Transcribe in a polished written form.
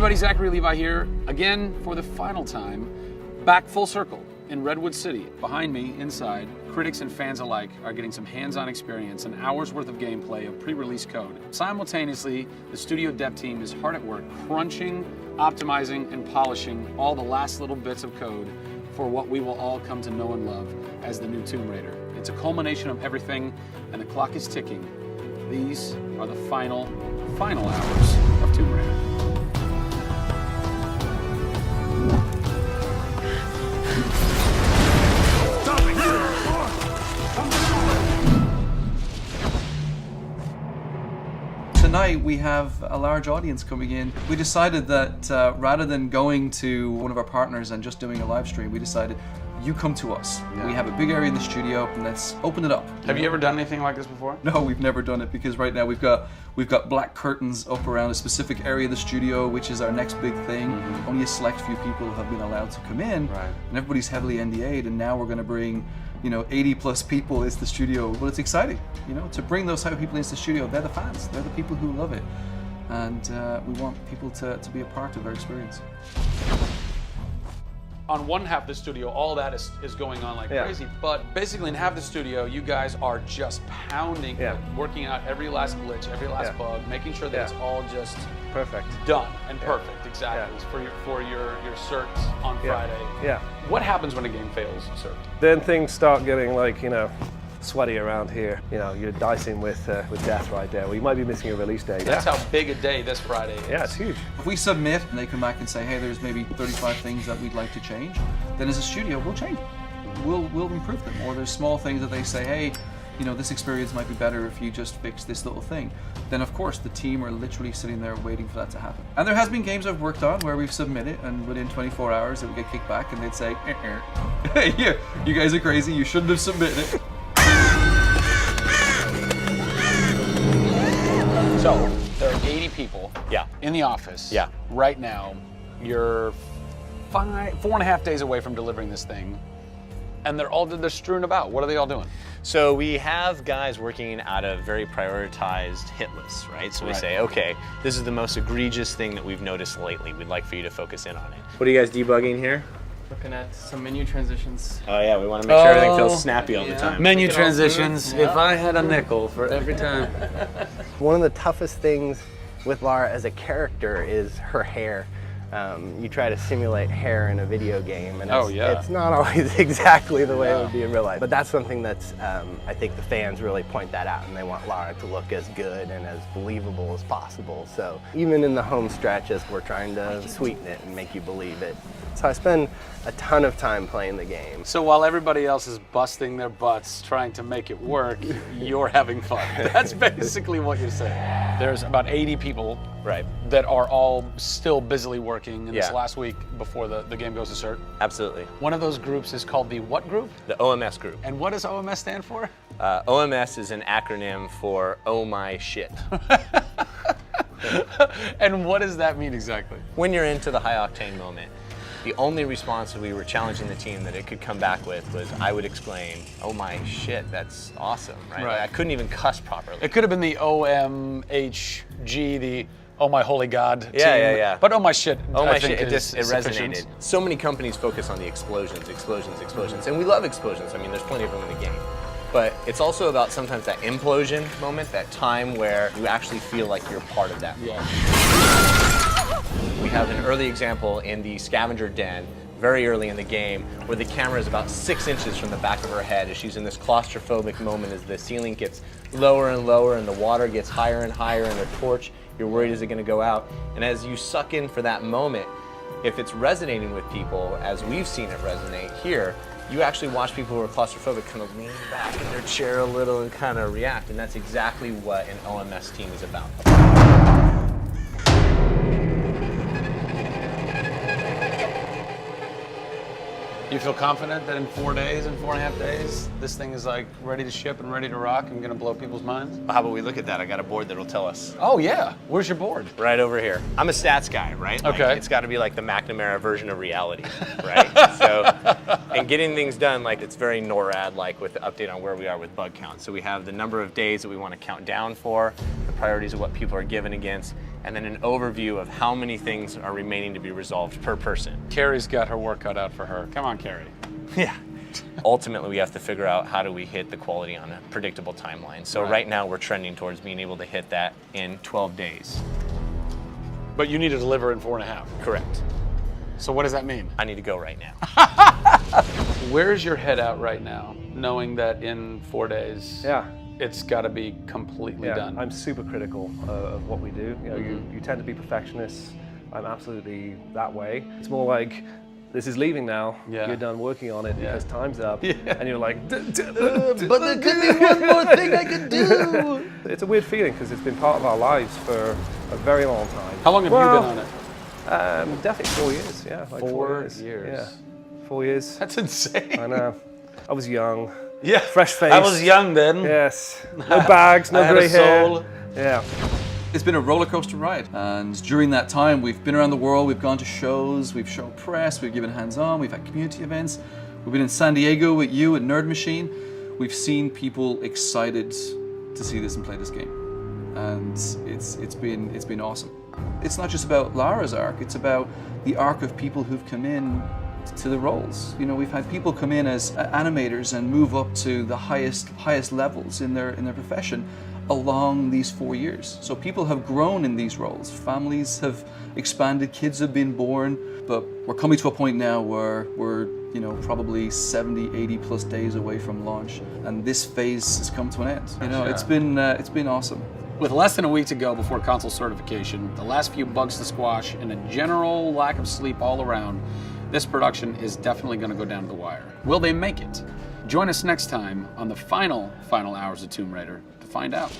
everybody, Zachary Levi here, again for the final time, back full circle in Redwood City. Behind me, inside, critics and fans alike are getting some hands-on experience and hours worth of gameplay of pre-release code. Simultaneously, the studio dev team is hard at work crunching, optimizing, and polishing all the last little bits of code for what we will all come to know and love as the new Tomb Raider. It's a culmination of everything, and the clock is ticking. These are the final hours of Tomb Raider. Tonight we have a large audience coming in. We decided that rather than going to one of our partners and just doing a live stream, we decided you come to us. Yeah. We have a big area in the studio and let's open it up. Have you ever done anything like this before? No, we've never done it because right now we've got black curtains up around a specific area of the studio, which is our next big thing. Only a select few people have been allowed to come in, right. And everybody's heavily NDA'd, and now we're going to bring 80 plus people into the studio. But it's exciting, to bring those type of people into the studio. They're the fans, they're the people who love it, and we want people to be a part of their experience. On one half of the studio, all that is going on like crazy, but basically in half the studio, you guys are just pounding, working out every last glitch, every last bug, making sure that it's all just perfect, done and perfect, exactly, for your certs on Friday. Yeah. What happens when a game fails cert? Then things start getting sweaty around here. You're dicing with death right there. Well, you might be missing a release day. That's how big a day this Friday is. Yeah, it's huge. If we submit and they come back and say, hey, there's maybe 35 things that we'd like to change, then as a studio, we'll change them. We'll improve them. Or there's small things that they say, hey, this experience might be better if you just fix this little thing. Then of course the team are literally sitting there waiting for that to happen. And there has been games I've worked on where we've submitted and within 24 hours it would get kicked back and they'd say, hey, yeah, you guys are crazy, you shouldn't have submitted it. So there are 80 people in the office right now. You're 4.5 days away from delivering this thing, and they're strewn about. What are they all doing? So we have guys working out of very prioritized hit lists, right? So we say, okay, this is the most egregious thing that we've noticed lately. We'd like for you to focus in on it. What are you guys debugging here? Looking at some menu transitions. Oh yeah, we want to make sure everything feels snappy all the time. Menu transitions, if I had a nickel for every time. One of the toughest things with Lara as a character is her hair. You try to simulate hair in a video game, and it's not always exactly the way it would be in real life. But that's something that's, I think the fans really point that out, and they want Lara to look as good and as believable as possible. So even in the home stretches, we're trying to sweeten it and make you believe it. So I spend a ton of time playing the game. So while everybody else is busting their butts trying to make it work, you're having fun. That's basically what you're saying. There's about 80 people that are all still busily working in this last week before the game goes to cert. Absolutely. One of those groups is called the what group? The OMS group. And what does OMS stand for? OMS is an acronym for Oh My Shit. And what does that mean exactly? When you're into the high octane moment, the only response that we were challenging the team that it could come back with was, I would exclaim, oh my shit, that's awesome, right? Like, I couldn't even cuss properly. It could have been the OMHG, the oh my holy god team. Yeah. But oh my shit, oh my shit, it resonated. So many companies focus on the explosions, and we love explosions. I mean, there's plenty of them in the game. But it's also about sometimes that implosion moment, that time where you actually feel like you're part of that. We have an early example in the scavenger den, very early in the game, where the camera is about 6 inches from the back of her head as she's in this claustrophobic moment as the ceiling gets lower and lower and the water gets higher and higher and the torch, you're worried, is it gonna go out? And as you suck in for that moment, if it's resonating with people, as we've seen it resonate here, you actually watch people who are claustrophobic kind of lean back in their chair a little and kind of react, and that's exactly what an OMS team is about. You feel confident that in 4 days, in 4.5 days, this thing is like ready to ship and ready to rock and gonna blow people's minds? Well, how about we look at that? I got a board that'll tell us. Oh yeah, where's your board? Right over here. I'm a stats guy, right? Okay. Like, it's gotta be like the McNamara version of reality, right? So, and getting things done, like it's very NORAD-like with the update on where we are with bug count. So we have the number of days that we wanna count down for, the priorities of what people are given against, and then an overview of how many things are remaining to be resolved per person. Carrie's got her work cut out for her. Come on, Carrie. Yeah. Ultimately, we have to figure out how do we hit the quality on a predictable timeline. So right now, we're trending towards being able to hit that in 12 days. But you need to deliver in 4.5. Correct. So what does that mean? I need to go right now. Where's your head at right now, knowing that in 4 days, Yeah. it's got to be completely done? I'm super critical of what we do. You know, you tend to be perfectionists. I'm absolutely that way. It's more like, this is leaving now. Yeah. You're done working on it because time's up. Yeah. And you're like, But there could be one more thing I could do. it's a weird feeling because it's been part of our lives for a very long time. How long have you been on it? Definitely 4 years. Yeah, like 4 years. years. Yeah, 4 years. That's insane. I know. I was young. Yeah. Fresh face. I was young then. Yes. No bags, no I had grey a hair. soul. Yeah. It's been a roller coaster ride, and during that time we've been around the world, we've gone to shows, we've shown press, we've given hands-on, we've had community events, we've been in San Diego with you at Nerd Machine. We've seen people excited to see this and play this game, and it's been awesome. It's not just about Lara's arc, it's about the arc of people who've come in to the roles. You know, we've had people come in as animators and move up to the highest levels in their profession along these 4 years. So people have grown in these roles, families have expanded, kids have been born, but we're coming to a point now where we're, you know, probably 70, 80 plus days away from launch, and this phase has come to an end. You know, it's been awesome. With less than a week to go before console certification, the last few bugs to squash, and a general lack of sleep all around, this production is definitely going to go down to the wire. Will they make it? Join us next time on the final hours of Tomb Raider to find out.